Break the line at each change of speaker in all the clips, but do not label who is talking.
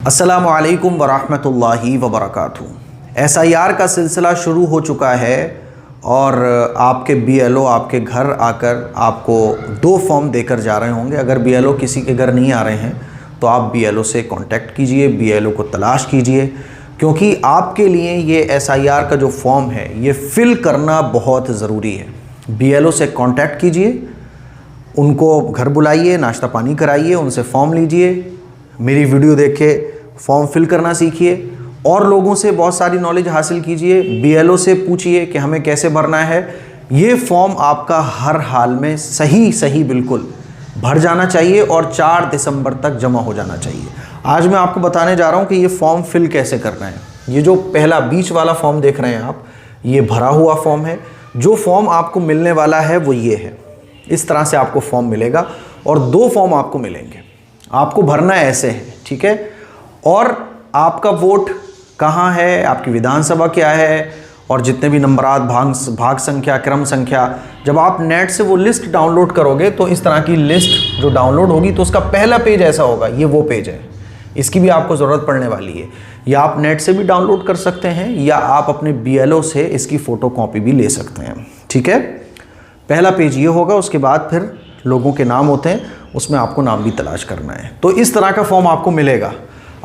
अस्सलामु अलैकुम वरहमतुल्लाहि वबरकातुहू। SIR का सिलसिला शुरू हो चुका है और आपके BLO आपके घर आकर आपको 2 फॉर्म देकर जा रहे होंगे। अगर BLO किसी के घर नहीं आ रहे हैं तो आप BLO से कांटेक्ट कीजिए, BLO को तलाश कीजिए, क्योंकि आपके लिए ये SIR का जो फॉर्म है ये फिल करना बहुत ज़रूरी है। BLO से कांटेक्ट कीजिए, उनको घर बुलाइए, नाश्ता पानी कराइए, उनसे फॉर्म लीजिए, मेरी वीडियो देख के फॉर्म फिल करना सीखिए और लोगों से बहुत सारी नॉलेज हासिल कीजिए। BLO से पूछिए कि हमें कैसे भरना है। ये फॉर्म आपका हर हाल में सही बिल्कुल भर जाना चाहिए और 4 दिसंबर तक जमा हो जाना चाहिए। आज मैं आपको बताने जा रहा हूँ कि ये फॉर्म फिल कैसे करना है। ये जो पहला बीच वाला फॉर्म देख रहे हैं आप, ये भरा हुआ फॉर्म है। जो फॉर्म आपको मिलने वाला है वो ये है। इस तरह से आपको फॉर्म मिलेगा और 2 फॉर्म आपको मिलेंगे। आपको भरना ऐसे है, ठीक है। और आपका वोट कहाँ है, आपकी विधानसभा क्या है और जितने भी नंबरात, भाग संख्या, क्रम संख्या, जब आप नेट से वो लिस्ट डाउनलोड करोगे तो इस तरह की लिस्ट जो डाउनलोड होगी तो उसका पहला पेज ऐसा होगा। ये वो पेज है, इसकी भी आपको ज़रूरत पड़ने वाली है। या आप नेट से भी डाउनलोड कर सकते हैं या आप अपने BLO से इसकी फ़ोटो कॉपी भी ले सकते हैं, ठीक है। पहला पेज ये होगा, उसके बाद फिर लोगों के नाम होते हैं, उसमें आपको नाम भी तलाश करना है। तो इस तरह का फॉर्म आपको मिलेगा।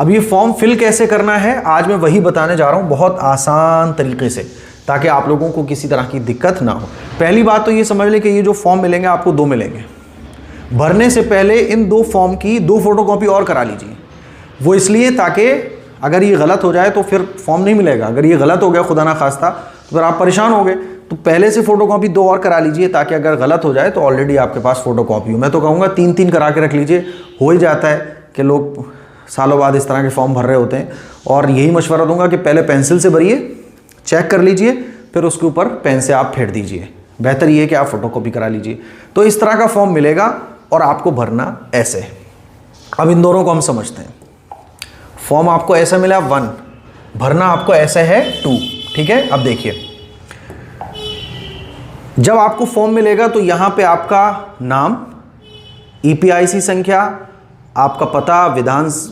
अब ये फॉर्म फिल कैसे करना है आज मैं वही बताने जा रहा हूँ, बहुत आसान तरीके से, ताकि आप लोगों को किसी तरह की दिक्कत ना हो। पहली बात तो ये समझ लें कि ये जो फॉर्म मिलेंगे आपको 2 मिलेंगे। भरने से पहले इन 2 फॉर्म की 2 फोटोकॉपी और करा लीजिए। वो इसलिए ताकि अगर ये गलत हो जाए तो फिर फॉर्म नहीं मिलेगा। अगर ये गलत हो गया खुदा ना खास्ता तो फिर आप परेशान हो गए। तो पहले से फ़ोटोकॉपी 2 और करा लीजिए ताकि अगर गलत हो जाए तो ऑलरेडी आपके पास फ़ोटोकॉपी हो। मैं तो कहूँगा 3-3 करा के रख लीजिए। हो ही जाता है कि लोग सालों बाद इस तरह के फॉर्म भर रहे होते हैं। और यही मशवरा दूंगा कि पहले पेंसिल से भरिए, चेक कर लीजिए, फिर उसके ऊपर पेन से आप फेर दीजिए। बेहतर ये है कि आप फ़ोटोकॉपी करा लीजिए। तो इस तरह का फॉर्म मिलेगा और आपको भरना ऐसे है। अब इन दोनों को हम समझते हैं। फॉर्म आपको ऐसा मिला 1, भरना आपको ऐसा है 2, ठीक है। अब देखिए, जब आपको फॉर्म मिलेगा तो यहां पे आपका नाम, EPIC संख्या, आपका पता,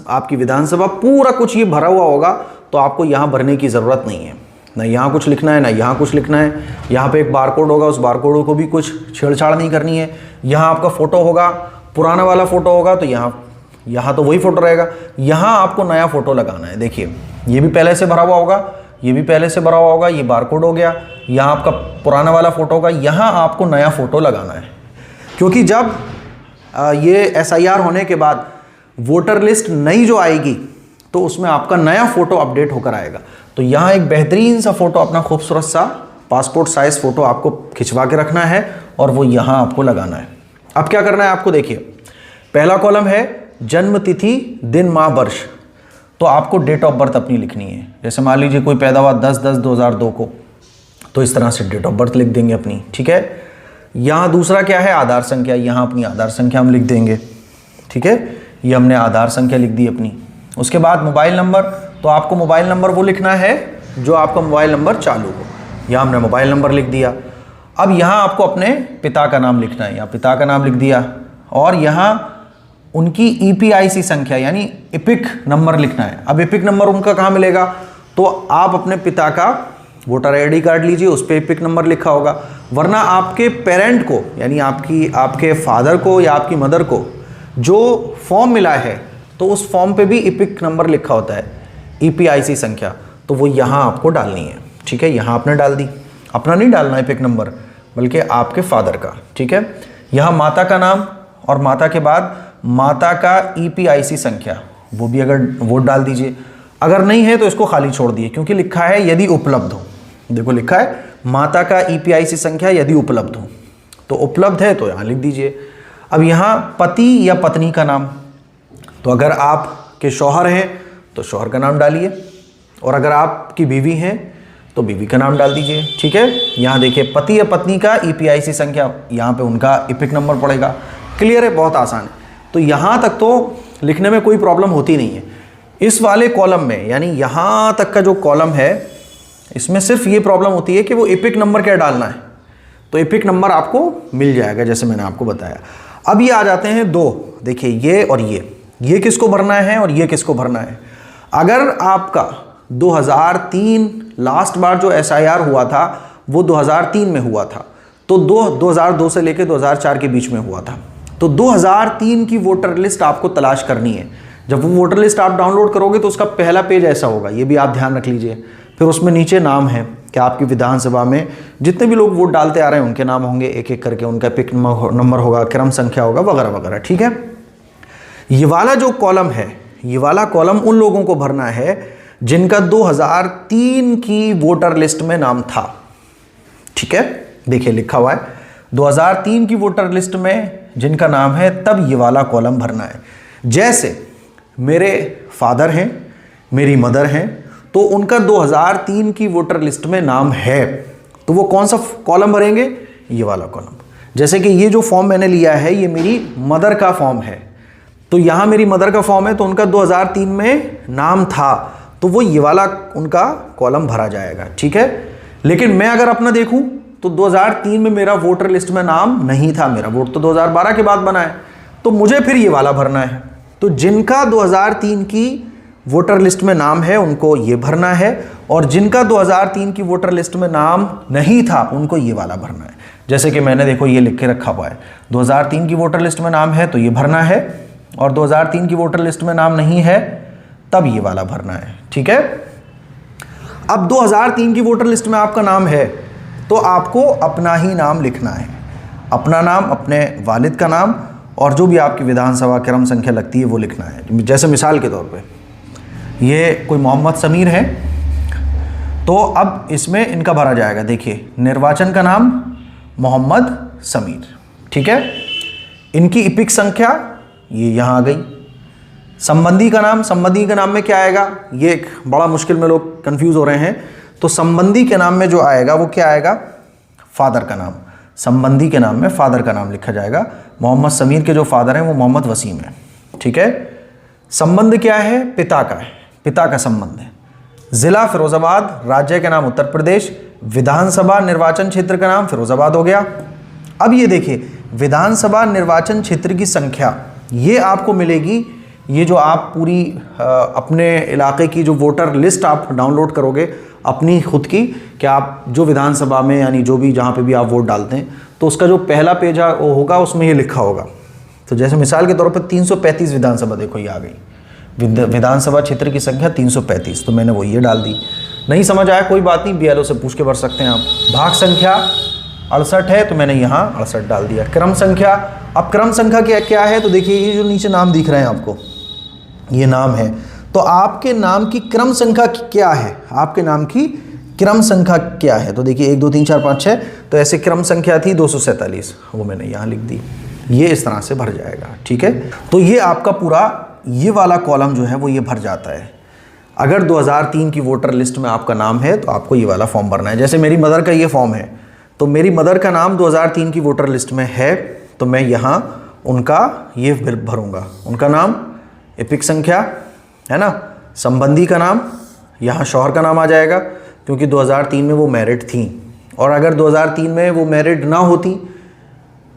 आपकी विधानसभा, पूरा कुछ ये भरा हुआ होगा। तो आपको यहां भरने की ज़रूरत नहीं है, ना यहाँ कुछ लिखना है ना यहाँ कुछ लिखना है। यहाँ पे एक बारकोड होगा, उस बारकोड को भी कुछ छेड़छाड़ नहीं करनी है। यहाँ आपका फ़ोटो होगा, पुराना वाला फ़ोटो होगा तो यहाँ तो वही फ़ोटो रहेगा। यहाँ आपको नया फ़ोटो लगाना है। देखिए, ये भी पहले से भरा हुआ होगा, ये भी पहले से भरा हुआ होगा, ये बारकोड हो गया। यहाँ आपका पुराना वाला फ़ोटो होगा, यहाँ आपको नया फ़ोटो लगाना है। क्योंकि जब ये SIR होने के बाद वोटर लिस्ट नई जो आएगी तो उसमें आपका नया फ़ोटो अपडेट होकर आएगा। तो यहाँ एक बेहतरीन सा फ़ोटो, अपना खूबसूरत सा पासपोर्ट साइज़ फ़ोटो आपको खिंचवा के रखना है और वो यहाँ आपको लगाना है। अब क्या करना है आपको, देखिए, पहला कॉलम है जन्म तिथि, दिन, माह, वर्ष। तो आपको डेट ऑफ बर्थ अपनी लिखनी है। जैसे मान लीजिए कोई पैदा हुआ 10/10/2002 को, तो इस तरह से डेट ऑफ बर्थ लिख देंगे अपनी, ठीक है। यहाँ दूसरा क्या है, आधार संख्या। यहाँ अपनी आधार संख्या हम लिख देंगे, ठीक है। ये हमने आधार संख्या लिख दी अपनी। उसके बाद मोबाइल नंबर, तो आपको मोबाइल नंबर वो लिखना है जो आपका मोबाइल नंबर चालू हो। यहाँ हमने मोबाइल नंबर लिख दिया। अब यहाँ आपको अपने पिता का नाम लिखना है, यहाँ पिता का नाम लिख दिया। और यहाँ उनकी EPIC संख्या यानी एपिक नंबर लिखना है। अब एपिक नंबर उनका कहाँ मिलेगा, तो आप अपने पिता का वोटर ID कार्ड लीजिए, उस पर एपिक नंबर लिखा होगा। वरना आपके पेरेंट को यानी आपके फादर को या आपकी मदर को जो फॉर्म मिला है तो उस फॉर्म पे भी एपिक नंबर लिखा होता है, EPIC संख्या। तो वो यहाँ आपको डालनी है, ठीक है। यहाँ आपने डाल दी, अपना नहीं डालना एपिक नंबर, बल्कि आपके फादर का, ठीक है। यहाँ माता का नाम और माता के बाद माता का EPIC संख्या, वो भी अगर वोट डाल दीजिए। अगर नहीं है तो इसको खाली छोड़ दिए, क्योंकि लिखा है यदि उपलब्ध हो। देखो लिखा है माता का EPIC संख्या यदि उपलब्ध हो, तो उपलब्ध है तो यहाँ लिख दीजिए। अब यहाँ पति या पत्नी का नाम, तो अगर आपके शौहर हैं तो शौहर का नाम डालिए, और अगर आपकी बीवी हैं तो बीवी का नाम डाल दीजिए, ठीक है। यहाँ देखिए, पति या पत्नी का EPIC संख्या, यहाँ पे उनका एपिक नंबर पड़ेगा। क्लियर है, बहुत आसान है। तो यहाँ तक तो लिखने में कोई प्रॉब्लम होती नहीं है। इस वाले कॉलम में यानी यहाँ तक का जो कॉलम है, इसमें सिर्फ ये प्रॉब्लम होती है कि वो एपिक नंबर क्या डालना है। तो एपिक नंबर आपको मिल जाएगा जैसे मैंने आपको बताया। अब ये आ जाते हैं 2, देखिए ये और ये किसको भरना है और ये किसको भरना है। अगर आपका 2003 लास्ट बार जो SIR हुआ था वो 2003 में हुआ था, तो 2002 से लेकर 2004 के बीच में हुआ था, तो 2003 की वोटर लिस्ट आपको तलाश करनी है। जब वो वोटर लिस्ट आप डाउनलोड करोगे तो उसका पहला पेज ऐसा होगा, ये भी आप ध्यान रख लीजिए। फिर उसमें नीचे नाम है कि आपकी विधानसभा में जितने भी लोग वोट डालते आ रहे हैं उनके नाम होंगे, एक एक करके उनका पिक नंबर होगा, क्रम संख्या होगा, वगैरह वगैरह, ठीक है। ये वाला जो कॉलम है, ये वाला कॉलम उन लोगों को भरना है जिनका 2003 की वोटर लिस्ट में नाम था, ठीक है। देखिए लिखा हुआ है 2003 की वोटर लिस्ट में जिनका नाम है, तब ये वाला कॉलम भरना है। जैसे मेरे फादर हैं, मेरी मदर हैं, तो उनका 2003 की वोटर लिस्ट में नाम है, तो वो कौन सा कॉलम भरेंगे, ये वाला कॉलम। जैसे कि ये जो फॉर्म मैंने लिया है ये मेरी मदर का फॉर्म है, तो यहाँ मेरी मदर का फॉर्म है, तो उनका 2003 में नाम था, तो वो ये वाला उनका कॉलम भरा जाएगा, ठीक है। लेकिन मैं अगर अपना देखूं तो 2003 में मेरा वोटर लिस्ट में नाम नहीं था, मेरा वोट तो 2012 के बाद बना है, तो मुझे फिर ये वाला भरना है। तो जिनका 2003 की वोटर लिस्ट में नाम है उनको ये भरना है, और जिनका 2003 की वोटर लिस्ट में नाम नहीं था उनको ये वाला भरना है। जैसे कि मैंने देखो ये लिख के रखा हुआ है, 2003 की वोटर लिस्ट में नाम है तो ये भरना है, और 2003 की वोटर लिस्ट में नाम नहीं है तब ये वाला भरना है, ठीक है। अब 2003 की वोटर लिस्ट में आपका नाम है तो आपको अपना ही नाम लिखना है, अपना नाम, अपने वालिद का नाम, और जो भी आपकी विधानसभा क्रम संख्या लगती है वो लिखना है। जैसे मिसाल के तौर पे ये कोई मोहम्मद समीर है, तो अब इसमें इनका भरा जाएगा। देखिए निर्वाचन का नाम मोहम्मद समीर, ठीक है। इनकी इपिक संख्या ये यहाँ आ गई। संबंधी का नाम, संबंधी के नाम में क्या आएगा, ये एक बड़ा मुश्किल में लोग कंफ्यूज हो रहे हैं। तो संबंधी के नाम में जो आएगा वो क्या आएगा, फादर का नाम। संबंधी के नाम में फादर का नाम लिखा जाएगा। मोहम्मद समीर के जो फादर हैं वो मोहम्मद वसीम है, ठीक है। संबंध क्या है, पिता का है, पिता का संबंध है। जिला फिरोजाबाद, राज्य का नाम उत्तर प्रदेश, विधानसभा निर्वाचन क्षेत्र का नाम फिरोजाबाद हो गया। अब ये देखिए विधानसभा निर्वाचन क्षेत्र की संख्या ये आपको मिलेगी, ये जो आप पूरी अपने इलाके की जो वोटर लिस्ट आप डाउनलोड करोगे अपनी खुद की, कि आप जो विधानसभा में यानी जो भी जहाँ पे भी आप वोट डालते हैं, तो उसका जो पहला पेज होगा उसमें ये लिखा होगा। तो जैसे मिसाल के तौर पर 335 विधानसभा, देखो ये आ गई विधानसभा क्षेत्र की संख्या 335, तो मैंने वो ये डाल दी। नहीं समझ आया कोई बात नहीं, BLO से पूछ के भर सकते हैं आप। भाग संख्या 68 है तो मैंने यहाँ 68 डाल दिया। क्रम संख्या, अब क्रम संख्या क्या है, तो देखिए ये जो नीचे नाम दिख रहे हैं आपको, ये नाम है, तो आपके नाम की क्रम संख्या क्या है, आपके नाम की क्रम संख्या क्या है। तो देखिए 1 2 3 4 5 6, तो ऐसे क्रम संख्या थी 247, वो मैंने यहाँ लिख दी। ये इस तरह से भर जाएगा, ठीक है। तो ये आपका पूरा ये वाला कॉलम जो है वो ये भर जाता है। अगर 2003 की वोटर लिस्ट में आपका नाम है तो आपको ये वाला फॉर्म भरना है। जैसे मेरी मदर का ये फॉर्म है, तो मेरी मदर का नाम 2003 की वोटर लिस्ट में है, तो मैं यहाँ उनका ये भरूँगा, उनका नाम, एपिक संख्या है ना, संबंधी का नाम, यहाँ शौहर का नाम आ जाएगा क्योंकि 2003 में वो मैरिड थी, और अगर 2003 में वो मैरिड ना होती,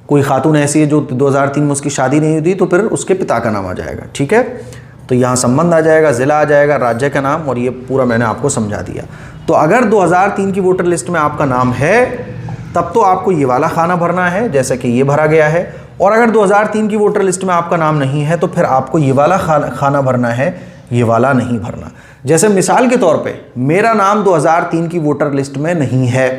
कोई खातून ऐसी है जो 2003 में उसकी शादी नहीं हुई, तो फिर उसके पिता का नाम आ जाएगा, ठीक है। तो यहाँ संबंध आ जाएगा, ज़िला आ जाएगा, राज्य का नाम, और ये पूरा मैंने आपको समझा दिया। तो अगर 2003 की वोटर लिस्ट में आपका नाम है तब तो आपको ये वाला खाना भरना है, जैसा कि ये भरा गया है। और अगर 2003 की वोटर लिस्ट में आपका नाम नहीं है तो फिर आपको ये वाला खाना भरना है, ये वाला नहीं भरना। जैसे मिसाल के तौर पे मेरा नाम 2003 की वोटर लिस्ट में नहीं है,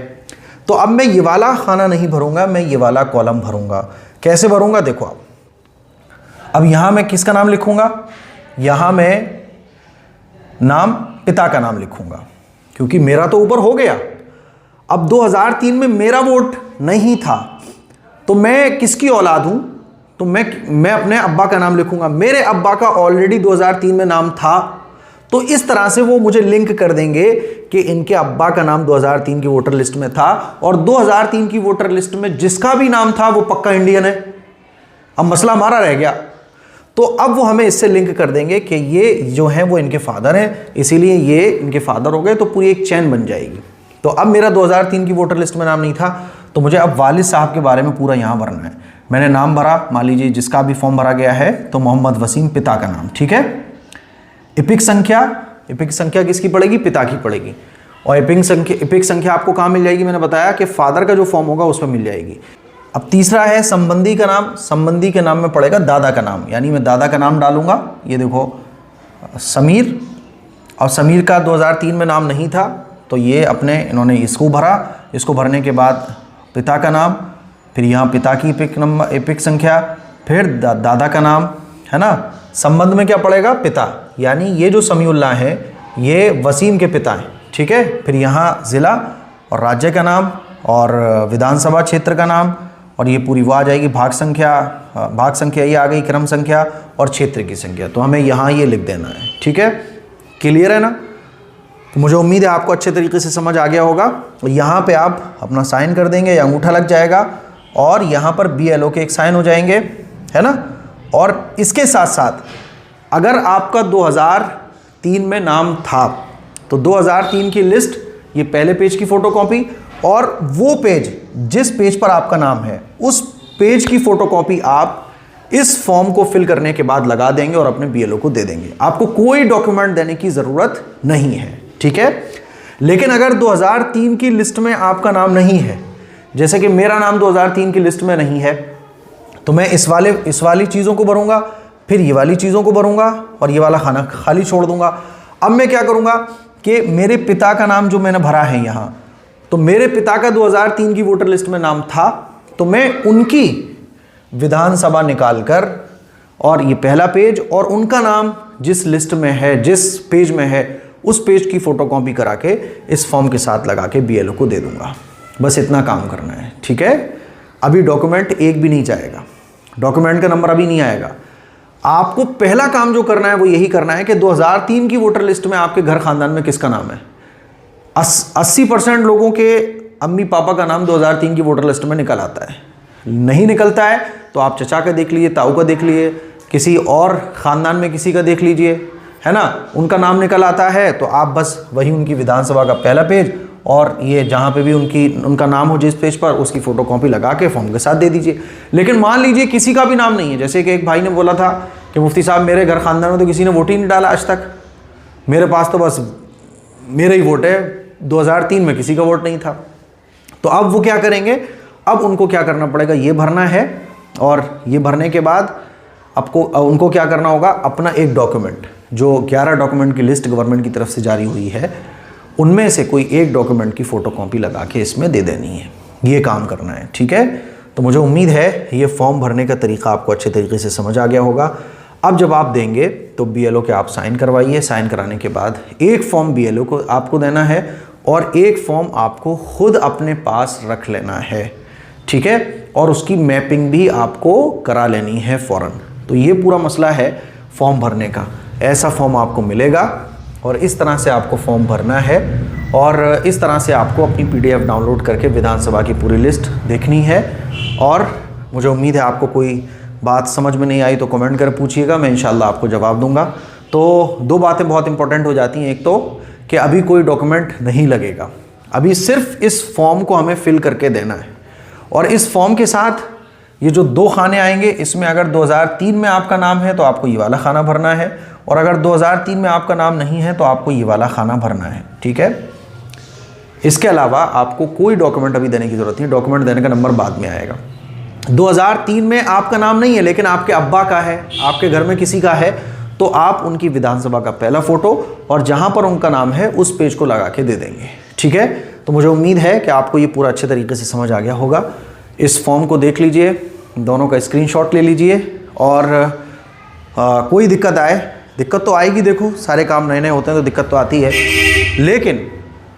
तो अब मैं ये वाला खाना नहीं भरूंगा, मैं ये वाला कॉलम भरूंगा। कैसे भरूंगा, देखो आप, अब यहां मैं किसका नाम लिखूंगा, यहां मैं नाम पिता का नाम लिखूंगा क्योंकि मेरा तो ऊपर हो गया। अब 2003 में मेरा वोट नहीं था तो मैं किसकी औलाद हूं, तो मैं अपने अब्बा का नाम लिखूंगा। मेरे अब्बा का ऑलरेडी 2003 में नाम था, तो इस तरह से वो मुझे लिंक कर देंगे कि इनके अब्बा का नाम 2003 की वोटर लिस्ट में था, और 2003 की वोटर लिस्ट में जिसका भी नाम था वो पक्का इंडियन है। अब मसला हमारा रह गया, तो अब वो हमें इससे लिंक कर देंगे कि ये जो हैं वो इनके फादर हैं, इसीलिए ये इनके फादर हो गए, तो पूरी एक चैन बन जाएगी। तो अब मेरा 2003 की वोटर लिस्ट में नाम नहीं था, तो मुझे अब वालिद साहब के बारे में पूरा यहाँ भरना है। मैंने नाम भरा, मान लीजिए जिसका भी फॉर्म भरा गया है, तो मोहम्मद वसीम पिता का नाम, ठीक है। इपिक संख्या इपिक संख्या किसकी पड़ेगी? पिता की पड़ेगी। और इपिक संख्या आपको कहाँ मिल जाएगी? मैंने बताया कि फादर का जो फॉर्म होगा उसमें मिल जाएगी। अब तीसरा है संबंधी का नाम। संबंधी के नाम में पड़ेगा दादा का नाम, यानी मैं दादा का नाम डालूंगा। ये देखो समीर, और समीर का 2003 में नाम नहीं था तो ये इन्होंने इसको भरा। इसको भरने के बाद पिता का नाम, फिर यहाँ पिता की इपिक संख्या, फिर दादा का नाम, है ना। संबंध में क्या पड़ेगा? पिता, यानी ये जो समीउल्लाह है ये वसीम के पिता हैं, ठीक है। फिर यहाँ ज़िला और राज्य का नाम और विधानसभा क्षेत्र का नाम, और ये पूरी वो आ जाएगी भाग संख्या ये आ गई, क्रम संख्या और क्षेत्र की संख्या। तो हमें यहाँ ये लिख देना है, ठीक है। क्लियर है ना? तो मुझे उम्मीद है आपको अच्छे तरीके से समझ आ गया होगा। यहाँ पे आप अपना साइन कर देंगे या अंगूठा लग जाएगा और यहाँ पर BLO के एक साइन हो जाएंगे, है ना। और इसके साथ साथ अगर आपका 2003 में नाम था तो 2003 की लिस्ट, ये पहले पेज की फ़ोटोकॉपी, और वो पेज जिस पेज पर आपका नाम है उस पेज की फ़ोटोकॉपी आप इस फॉर्म को फिल करने के बाद लगा देंगे और अपने BLO को दे देंगे। आपको कोई डॉक्यूमेंट देने की ज़रूरत नहीं है, ठीक है। लेकिन अगर 2003 की लिस्ट में आपका नाम नहीं है, जैसे कि मेरा नाम 2003 की लिस्ट में नहीं है, तो मैं इस वाली चीज़ों को भरूंगा, फिर ये वाली चीज़ों को भरूंगा और ये वाला खाना खाली छोड़ दूंगा। अब मैं क्या करूंगा कि मेरे पिता का नाम जो मैंने भरा है यहाँ, तो मेरे पिता का 2003 की वोटर लिस्ट में नाम था, तो मैं उनकी विधानसभा निकालकर और ये पहला पेज और उनका नाम जिस लिस्ट में है, जिस पेज में है, उस पेज की फ़ोटोकॉपी करा के इस फॉर्म के साथ लगा के BLO को दे दूंगा। बस इतना काम करना है, ठीक है। अभी डॉक्यूमेंट एक भी नहीं जाएगा, डॉक्यूमेंट का नंबर अभी नहीं आएगा। आपको पहला काम जो करना है वो यही करना है कि 2003 की वोटर लिस्ट में आपके घर खानदान में किसका नाम है। 80% लोगों के अम्मी पापा का नाम 2003 की वोटर लिस्ट में निकल आता है। नहीं निकलता है तो आप चचा का देख लीजिए, ताऊ का देख लीजिए, किसी और ख़ानदान में किसी का देख लीजिए, है ना। उनका नाम निकल आता है तो आप बस वही उनकी विधानसभा का पहला पेज और ये जहाँ पे भी उनका नाम हो जिस पेज पर, उसकी फ़ोटोकॉपी लगा के फॉर्म के साथ दे दीजिए। लेकिन मान लीजिए किसी का भी नाम नहीं है, जैसे कि एक भाई ने बोला था कि मुफ्ती साहब मेरे घर खानदान में तो किसी ने वोट ही नहीं डाला आज तक, मेरे पास तो बस मेरा ही वोट है, 2003 में किसी का वोट नहीं था। तो अब वो क्या करेंगे? अब उनको क्या करना पड़ेगा? ये भरना है, और ये भरने के बाद उनको क्या करना होगा? अपना एक डॉक्यूमेंट, जो 11 डॉक्यूमेंट की लिस्ट गवर्नमेंट की तरफ से जारी हुई है, उनमें से कोई एक डॉक्यूमेंट की फ़ोटोकॉपी लगा के इसमें दे देनी है। ये काम करना है, ठीक है। तो मुझे उम्मीद है ये फॉर्म भरने का तरीका आपको अच्छे तरीके से समझ आ गया होगा। अब जब आप देंगे तो BLO के आप साइन करवाइए। साइन कराने के बाद एक फॉर्म BLO को आपको देना है और एक फॉर्म आपको खुद अपने पास रख लेना है, ठीक है। और उसकी मैपिंग भी आपको करा लेनी है फ़ौरन। तो ये पूरा मसला है फॉर्म भरने का। ऐसा फॉर्म आपको मिलेगा और इस तरह से आपको फॉर्म भरना है, और इस तरह से आपको अपनी PDF डाउनलोड करके विधानसभा की पूरी लिस्ट देखनी है। और मुझे उम्मीद है आपको कोई बात समझ में नहीं आई तो कमेंट कर पूछिएगा, मैं इंशाल्लाह आपको जवाब दूंगा। तो दो बातें बहुत इंपॉर्टेंट हो जाती हैं। एक तो कि अभी कोई डॉक्यूमेंट नहीं लगेगा, अभी सिर्फ इस फॉर्म को हमें फिल करके देना है, और इस फॉर्म के साथ ये जो 2 खाने आएंगे, इसमें अगर 2003 में आपका नाम है तो आपको ये वाला खाना भरना है, और अगर 2003 में आपका नाम नहीं है तो आपको ये वाला खाना भरना है, ठीक है। इसके अलावा आपको कोई डॉक्यूमेंट अभी देने की ज़रूरत नहीं, डॉक्यूमेंट देने का नंबर बाद में आएगा। 2003 में आपका नाम नहीं है लेकिन आपके अब्बा का है, आपके घर में किसी का है, तो आप उनकी विधानसभा का पहला फ़ोटो और जहाँ पर उनका नाम है उस पेज को लगा के दे देंगे, ठीक है। तो मुझे उम्मीद है कि आपको ये पूरा अच्छे तरीके से समझ आ गया होगा। इस फॉर्म को देख लीजिए, दोनों का स्क्रीनशॉट ले लीजिए, और कोई दिक्कत तो आएगी, देखो सारे काम नए नए होते हैं तो दिक्कत तो आती है, लेकिन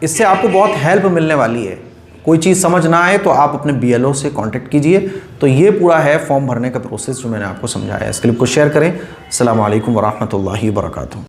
इससे आपको बहुत हेल्प मिलने वाली है। कोई चीज़ समझ ना आए तो आप अपने BLO से कांटेक्ट कीजिए। तो ये पूरा है फॉर्म भरने का प्रोसेस जो मैंने आपको समझाया है। इस क्लिप को शेयर करें। अस्सलामु अलैकुम वरहमतुल्लाहि वबरकातुहू।